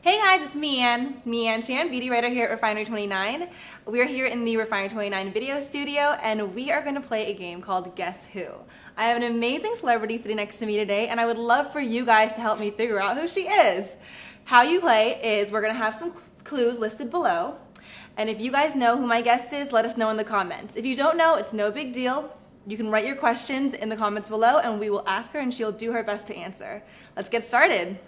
Hey guys, it's Me-Ann Chan, beauty writer here at Refinery29. We are here in the Refinery29 video studio and we are going to play a game called Guess Who. I have an amazing celebrity sitting next to me today and I would love for you guys to help me figure out who she is. How you play is we're going to have some clues listed below, and if you guys know who my guest is, let us know in the comments. If you don't know, it's no big deal. You can write your questions in the comments below and we will ask her and she'll do her best to answer. Let's get started.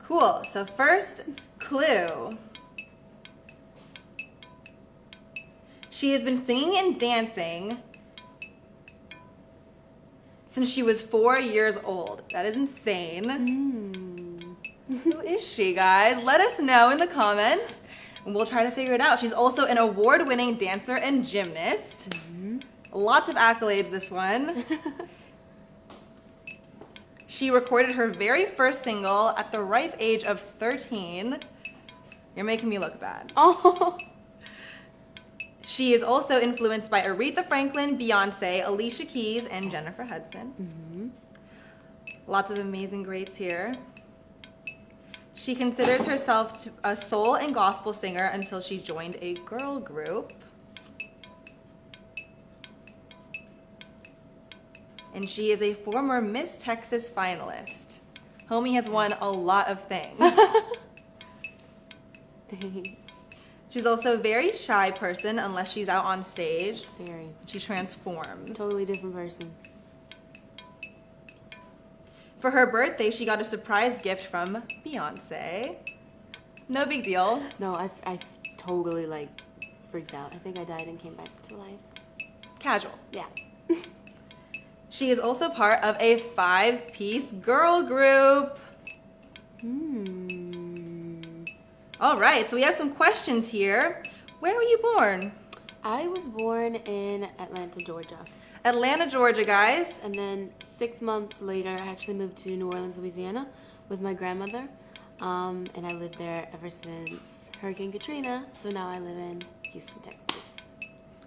Cool, so first clue. She has been singing and dancing since she was 4 years old. That is insane. Who is she, guys? Let us know in the comments and we'll try to figure it out. She's also an award-winning dancer and gymnast. Lots of accolades, this one. She recorded her very first single at the ripe age of 13. You're making me look bad. Oh. She is also influenced by Aretha Franklin, Beyonce, Alicia Keys, and Jennifer Hudson. Lots of amazing greats here. She considers herself a soul and gospel singer until she joined a girl group. And she is a former Miss Texas finalist. Homie has won a lot of things. She's also a very shy person unless she's out on stage. Very. She transforms. Totally different person. For her birthday, she got a surprise gift from Beyonce. No big deal. No, I totally freaked out. I think I died and came back to life. Casual. Yeah. She is also part of a 5-piece girl group. All right, so we have some questions here. Where were you born? I was born in Atlanta, Georgia. Atlanta, Georgia, guys. And then 6 months later, I actually moved to New Orleans, Louisiana with my grandmother. And I lived there ever since Hurricane Katrina. So now I live in Houston, Texas.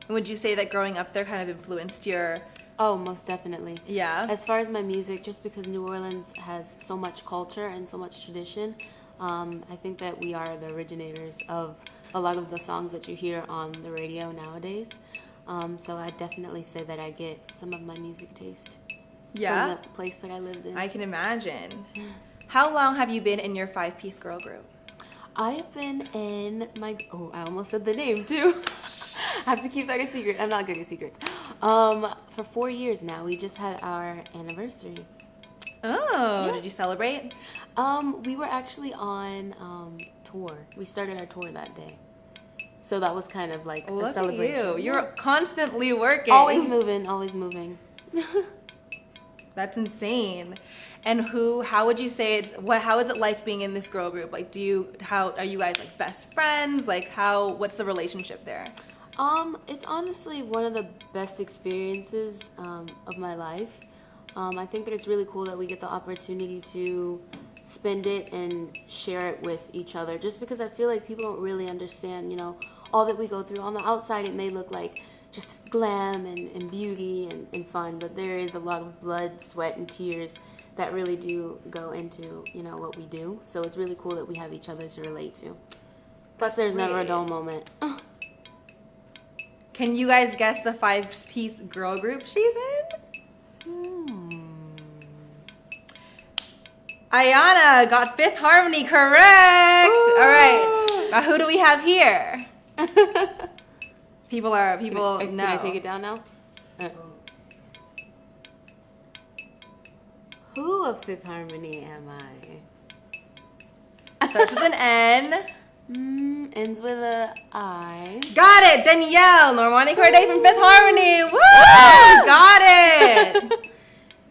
And would you say that growing up there kind of influenced your... Oh, most definitely. Yeah. As far as my music, just because New Orleans has so much culture and so much tradition, I think that we are the originators of a lot of the songs that you hear on the radio nowadays. So I definitely say that I get some of my music taste from the place that I lived in. I can imagine. How long have you been in your 5-piece girl group? I've been in my... Oh, I almost said the name too. I have to keep that a secret. I'm not good at secrets. For 4 years now. We just had our anniversary. Oh, yeah. Did you celebrate? We were actually on tour. We started our tour that day. So that was kind of like a celebration. Look at you. You're constantly working. Always moving, always moving. That's insane. And how would you say how is it like being in this girl group? Like, how are you guys like best friends? Like what's the relationship there? It's honestly one of the best experiences of my life. I think that it's really cool that we get the opportunity to spend it and share it with each other, just because I feel like people don't really understand, all that we go through. On the outside, it may look like just glam and beauty and fun, but there is a lot of blood, sweat, and tears that really do go into, what we do. So it's really cool that we have each other to relate to. Plus, there's never a dull moment. Can you guys guess the 5-piece girl group she's in? Ayana got Fifth Harmony correct. Ooh. All right. Now who do we have here? People know. Can I take it down now? Who of Fifth Harmony am I? Starts with an N. Ends with a I. Got it, Danielle. Normani from Fifth Harmony. Woo! Got it.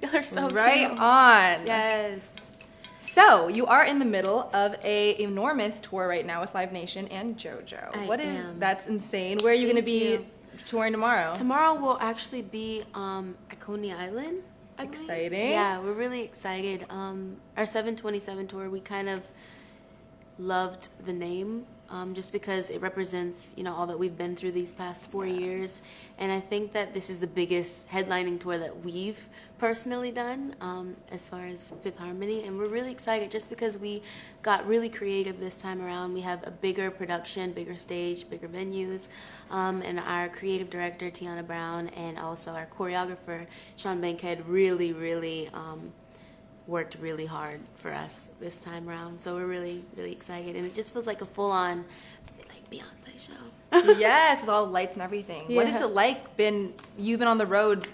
You're so right cute. on. Yes. So you are in the middle of an enormous tour right now with Live Nation and JoJo. I am. That's insane. Where are you going to be touring tomorrow? Tomorrow we'll actually be at Coney Island. Exciting. Yeah, we're really excited. Our 727 tour, we kind of loved the name just because it represents, all that we've been through these past 4 years. And I think that this is the biggest headlining tour that we've personally done as far as Fifth Harmony. And we're really excited just because we got really creative this time around. We have a bigger production, bigger stage, bigger venues. And our creative director, Tiana Brown, and also our choreographer, Sean Bankhead, really worked really hard for us this time around. So we're really excited. And it just feels like a full-on Beyonce show. Yes, with all the lights and everything. Yeah. What is it like? You've been on the road,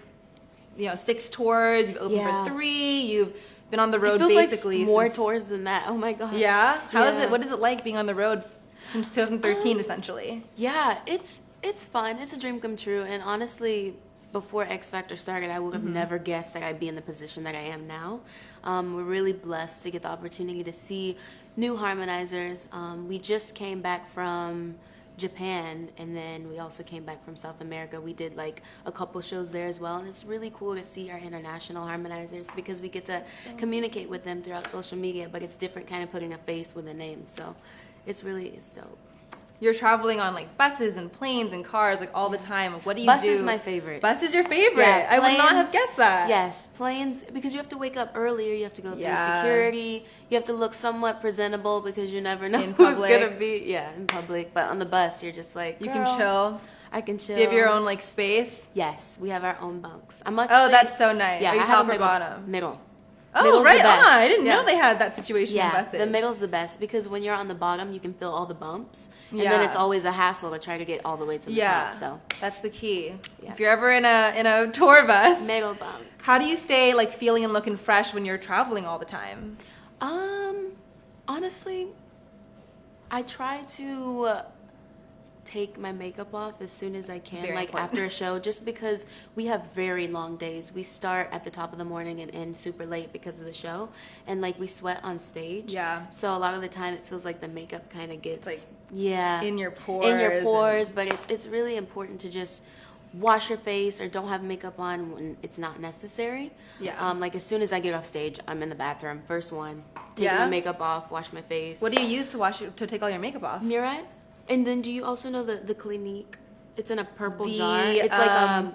6 tours. You've opened for 3. You've been on the road it feels basically like more since... tours than that. Oh my gosh. Yeah? How is Yeah. it? What is it like being on the road since 2013 essentially? Yeah, it's fun. It's a dream come true. And honestly, before X Factor started, I would have never guessed that I'd be in the position that I am now. We're really blessed to get the opportunity to see new harmonizers. We just came back from Japan, and then we also came back from South America. We did a couple shows there as well, and it's really cool to see our international harmonizers because we get to communicate with them throughout social media, but it's different kind of putting a face with a name. So it's dope. You're traveling on buses and planes and cars all the time. What do you Bus do? is my favorite. Bus is your favorite. Yeah, I would not planes- have guessed that. Yes, planes, because you have to wake up earlier, you have to go through Yeah. security, you have to look somewhat presentable because you never know In who's public. going to be. Yeah, in public. But on the bus, you're just You "Girl, can chill. I can chill. Do you have your own space? Yes, we have our own bunks. I'm Oh, actually, that's so nice. Yeah, Are you I have top a or middle, bottom? Middle. Oh, Middle's right the best. on. I didn't know Yeah. they had that situation in Yeah, buses. the middle's the best because when you're on the bottom, you can feel all the bumps, and then Yeah. it's always a hassle to try to get all the way to the Yeah, top. So that's the key. Yeah. If you're ever in a tour bus, middle bunk. how do you stay feeling and looking fresh when you're traveling all the time? Honestly, I try to take my makeup off as soon as I can, Very important. after a show, just because we have very long days. We start at the top of the morning and end super late because of the show, and we sweat on stage. Yeah. So a lot of the time it feels like the makeup kind of gets in your pores. in your pores, but it's really important to just wash your face or don't have makeup on when it's not necessary. Yeah. As soon as I get off stage, I'm in the bathroom. First one, taking Yeah? my makeup off, wash my face. What do you use to take all your makeup off? Murad? And then do you also know the Clinique? It's in a purple The, jar. It's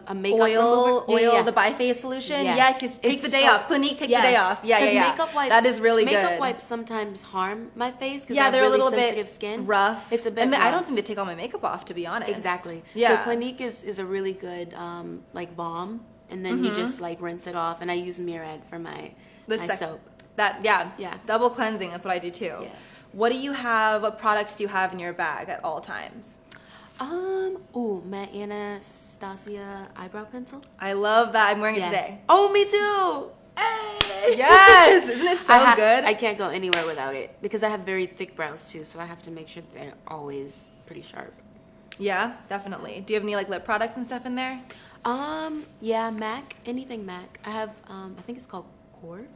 a makeup oil, remover. Yeah, yeah. the biface solution. Yes. Yes, just take It's the day so- off. Clinique, take Yes. the day off. Yeah, 'Cause yeah. makeup wipes, That is really makeup good. wipes sometimes harm my face because Yeah, I have they're really a little sensitive bit skin. rough. It's a bit And I don't rough. think they take all my makeup off, to be honest. Exactly. Yeah. So Clinique is a really good balm, and then you just rinse it off. And I use Murad for my soap. Yeah. Double cleansing. That's what I do too. Yes. What What products do you have in your bag at all times? My Anastasia eyebrow pencil. I love that. I'm wearing it Yes. today. Oh, me too. Hey. Yes, isn't it so good? I can't go anywhere without it because I have very thick brows too, so I have to make sure they're always pretty sharp. Yeah, definitely. Do you have any lip products and stuff in there? Yeah, MAC, anything MAC. I have, I think it's called Cork.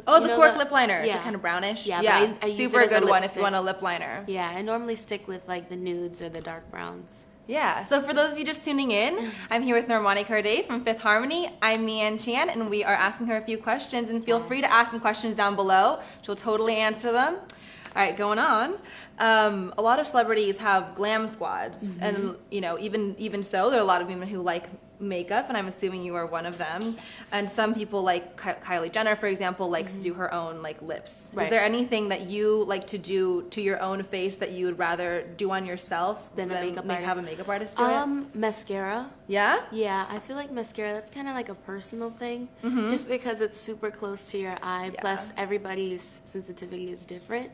Oh, the Cork lip liner. Yeah. It's kind of brownish. Yeah, yeah. but I use Super it as a good one if lipstick. you want a lip liner. Yeah, I normally stick with the nudes or the dark browns. Yeah, so for those of you just tuning in, I'm here with Normani Carday from Fifth Harmony. I'm Mian Chan, and we are asking her a few questions, and feel free to ask some questions down below. She'll totally answer them. All right, going on. A lot of celebrities have glam squads, and even so, there are a lot of women who like makeup, and I'm assuming you are one of them. And some people, like Kylie Jenner, for example, likes to do her own lips. Right. Is there anything that you like to do to your own face that you would rather do on yourself Than a makeup artist? have a makeup artist do it? Mascara. Yeah. Yeah, I feel like mascara, that's kind of a personal thing, just because it's super close to your eye, Yeah. plus everybody's sensitivity is different.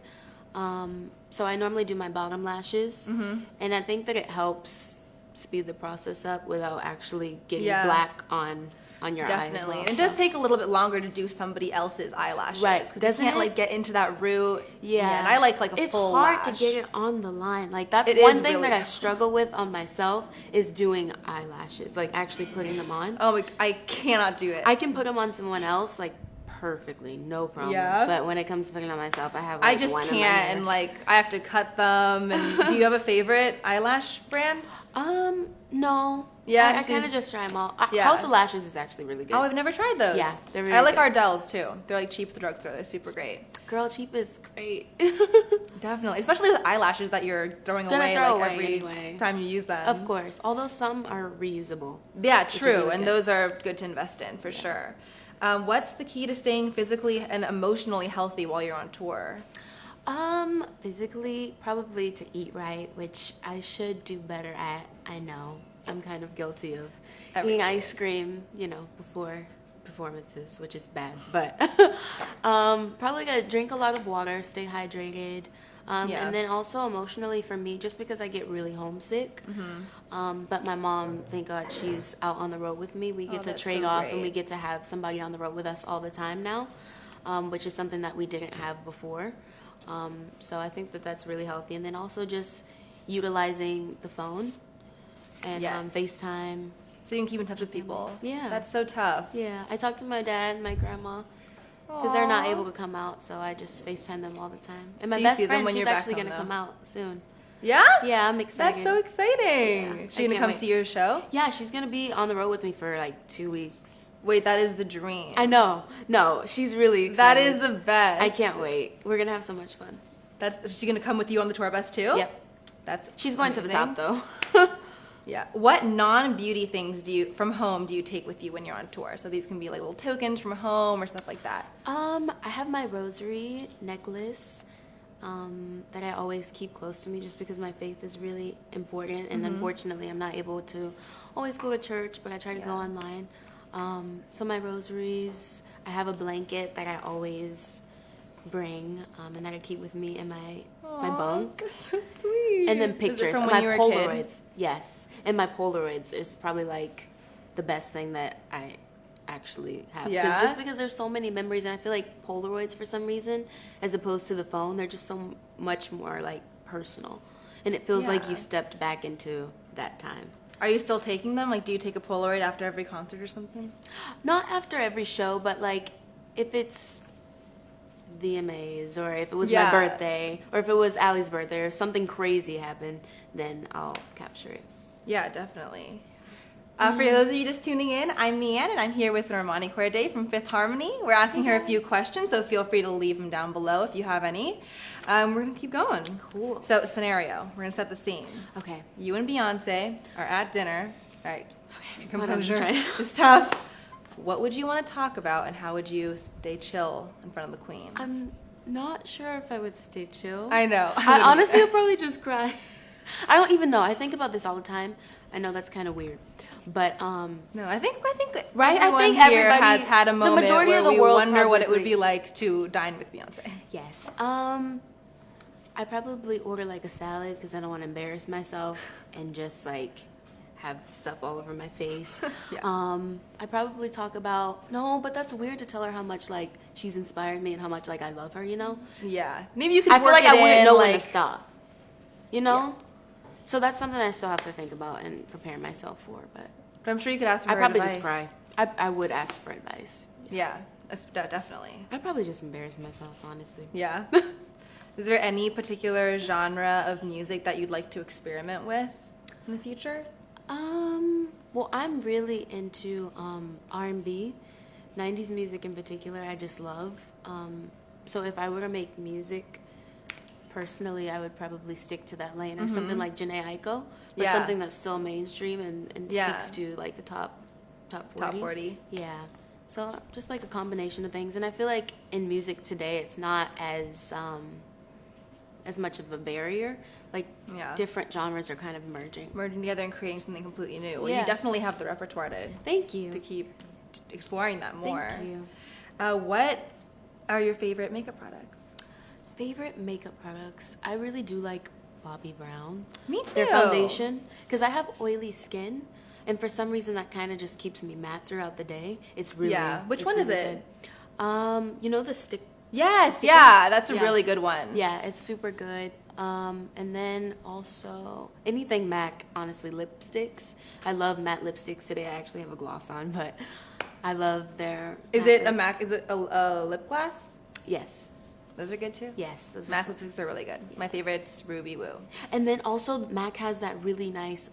So I normally do my bottom lashes, and I think that it helps speed the process up without actually getting Yeah. black on your eye as Definitely. well. It does take a little bit longer to do somebody else's eyelashes. Right. Because Doesn't you can't it? get into that root. Yeah. And I like a it's full hard to lash. get it on the line. That's It one is thing really that I hard. struggle with on myself is doing eyelashes, actually putting them on. Oh, I cannot do it. I can put them on someone else perfectly, no problem. Yeah. But when it comes to putting it on myself, I have I just one in my can't, hair. and I have to cut them. And do you have a favorite eyelash brand? No. Yeah, I kind of just try them all. Yeah. House of Lashes is actually really good. Oh, I've never tried those. Yeah, they're really I like good. Ardell's too. They're like cheap at the drugstore. They're super great. Girl, cheap is great. Definitely, especially with eyelashes that you're throwing away every anyway. time you use them. Of course, although some are reusable. Yeah, true, really and good. those are good to invest in for sure. What's the key to staying physically and emotionally healthy while you're on tour? Physically, probably to eat right, which I should do better at. I know. I'm kind of guilty of eating ice cream, before performances, which is bad. But probably gotta drink a lot of water, stay hydrated. And then also emotionally for me, just because I get really homesick. But my mom, thank God, she's out on the road with me. We get to trade off and we get to have somebody on the road with us all the time now, which is something that we didn't have before. So I think that that's really healthy. And then also just utilizing the phone and FaceTime. So you can keep in touch with people. Yeah. That's so tough. Yeah. I talk to my dad and my grandma because they're not able to come out, so I just FaceTime them all the time. And my best friend, she's actually going to come out soon. Yeah? Yeah, I'm excited. That's so exciting. Yeah, She's going to come see your show? Yeah, she's going to be on the road with me for like 2 weeks. Wait, that is the dream. I know. No, she's really excited. That is the best. I can't wait. We're going to have so much fun. Is she going to come with you on the tour bus too? Yep. She's going to the top though. Yeah. What non-beauty things from home do you take with you when you're on tour? So these can be like little tokens from home or stuff like that. I have my rosary necklace that I always keep close to me just because my faith is really important. And unfortunately, I'm not able to always go to church, but I try to go online. So my rosaries, I have a blanket that I always bring and that I keep with me in my bunk. That's so sweet. And then pictures from of when my you were a Polaroids. kid? Yes. And my Polaroids is probably like the best thing that I actually have. Yeah? Just because there's so many memories, and I feel like Polaroids for some reason, as opposed to the phone, they're just so much more like personal. And it feels like you stepped back into that time. Are you still taking them? Like, do you take a Polaroid after every concert or something? Not after every show, but like if it's VMAs or if it was my birthday or if it was Allie's birthday or something crazy happened, then I'll capture it. Yeah, definitely. For those of you just tuning in, I'm Mian and I'm here with Normani Corday from Fifth Harmony. We're asking her a few questions, so feel free to leave them down below if you have any. We're going to keep going. Cool. So, scenario. We're going to set the scene. Okay. You and Beyonce are at dinner. All right. Okay. Composure is tough. What would you want to talk about and how would you stay chill in front of the queen? I'm not sure if I would stay chill. I know. I honestly would probably just cry. I don't even know. I think about this all the time. I know that's kind of weird. But no, I think right? everyone I think here everybody has had a moment the majority where of the we world wonder what it would probably- be like to dine with Beyonce. Yes. I probably order like a salad because I don't want to embarrass myself and just like have stuff all over my face. I probably talk about but that's weird to tell her how much like she's inspired me and how much like I love her, Yeah. Maybe you could I feel work like it I wouldn't in, know like, when to stop. Yeah. So that's something I still have to think about and prepare myself for, but I'm sure you could ask for I'd probably advice. just cry. I would ask for advice. Yeah, definitely. I'd probably just embarrass myself, honestly. Yeah. Is there any particular genre of music that you'd like to experiment with in the future? Well, I'm really into R&B, 90s music in particular. I just love. So if I were to make music, personally, I would probably stick to that lane or something like Jhené Aiko, but something that's still mainstream and speaks to like the top 40. Top 40. Yeah. So just like a combination of things, and I feel like in music today, it's not as much of a barrier. Like different genres are kind of merging together and creating something completely new. Well, Yeah. you definitely have the repertoire Thank you. to keep exploring that more. Thank you. What are your favorite makeup products? Favorite makeup products? I really do like Bobbi Brown. Me too. Their foundation, because I have oily skin, and for some reason that kind of just keeps me matte throughout the day. It's really Which one is really it? Good. You know the stick. Yes, that's a really good one. Yeah, it's super good. And then also anything MAC, honestly, lipsticks. I love matte lipsticks. Today I actually have a gloss on, but I love their. Is it a MAC? Is it a lip gloss? Yes. Those are good too? Yes, those are MAC so lipsticks are really good. My favorite's Ruby Woo. And then also MAC has that really nice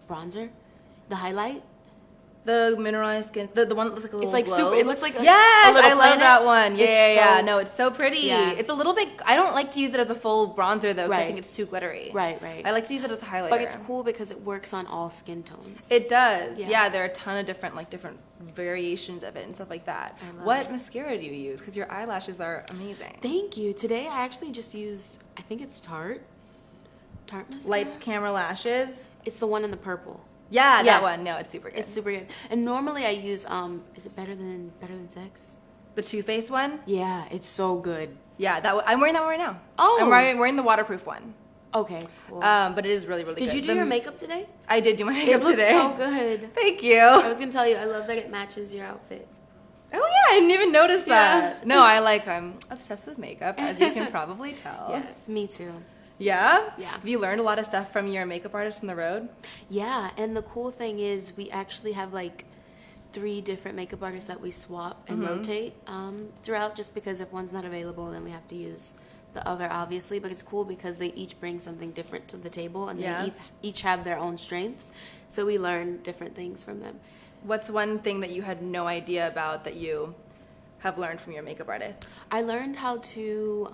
bronzer. the highlight. The mineralized skin, the one that looks like a little It's like glow. super. It looks like yes, a little I love planet. that one. Yeah, It's yeah. so- No, it's so pretty. Yeah. It's a little bit. I don't like to use it as a full bronzer though, because I Right. think it's too glittery. Right, right. I like to use it as a highlighter. But it's cool because it works on all skin tones. It does. Yeah. Yeah, there are a ton of different variations of it and stuff like that. I love What it. mascara do you use? Because your eyelashes are amazing. Thank you. Today I actually just used, I think it's Tarte mascara. Lights, camera, lashes. It's the one in the purple. Yeah, Yeah. that one. No, it's super good. It's super good. And normally I use is it better than Sex? the Too Faced one. Yeah, it's so good. Yeah, I'm wearing that one right now. Oh. I'm wearing the waterproof one. Okay. Cool. But it is really, really Did good. you do your makeup today? I did do my It makeup looks today. so good. Thank I you. was gonna tell you, I love that it matches your outfit. Oh yeah, I didn't even notice that. Yeah. No, I'm obsessed with makeup, as you can probably tell. Yes, me too. Yeah? Yeah. Have you learned a lot of stuff from your makeup artist on the road? Yeah, and the cool thing is we actually have like 3 different makeup artists that we swap and rotate throughout, just because if one's not available, then we have to use the other, obviously. But it's cool because they each bring something different to the table, and Yeah. they each have their own strengths. So we learn different things from them. What's one thing that you had no idea about that you have learned from your makeup artists? I learned how to,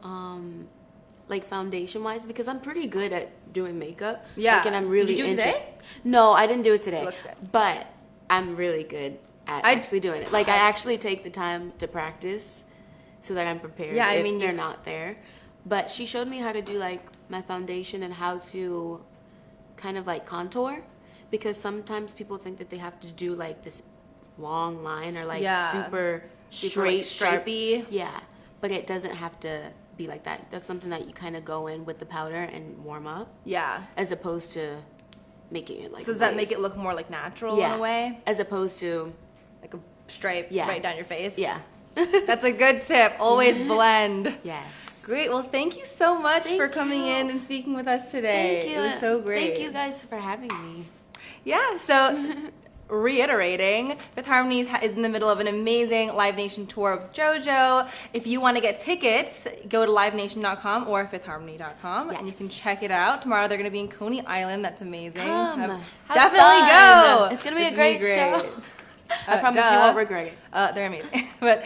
like foundation wise, because I'm pretty good at doing makeup. Yeah. Like, and I'm really Did you do it interested. today? No, I didn't do it today. It looks good. But I'm really good at actually doing it. Like I actually take the time to practice so that I'm prepared. Yeah, I if mean, they're you- not there. But she showed me how to do like my foundation and how to kind of like contour, because sometimes people think that they have to do like this long line or like Yeah. super Super, like, straight, sharp. stripey. Yeah, but it doesn't have to be like that. That's something that you kind of go in with the powder and warm up, Yeah. as opposed to making it like. So does that wave. make it look more like natural yeah, in a way? as opposed to Like a stripe Yeah. right down your face? yeah. That's a good tip. Always blend. Yes. Great. Well, thank you so much Thank for coming you. in and speaking with us today. Thank you. It was so great. Thank you guys for having me. Yeah, so reiterating, Fifth Harmony is in the middle of an amazing Live Nation tour with JoJo. If you want to get tickets, go to livenation.com or fifthharmony.com and you can Yes. check it out. Tomorrow they're going to be in Coney Island. That's amazing. Come. Have Definitely fun. go. It's gonna be a great show. I Uh, promise you duh. won't regret it. They're amazing. But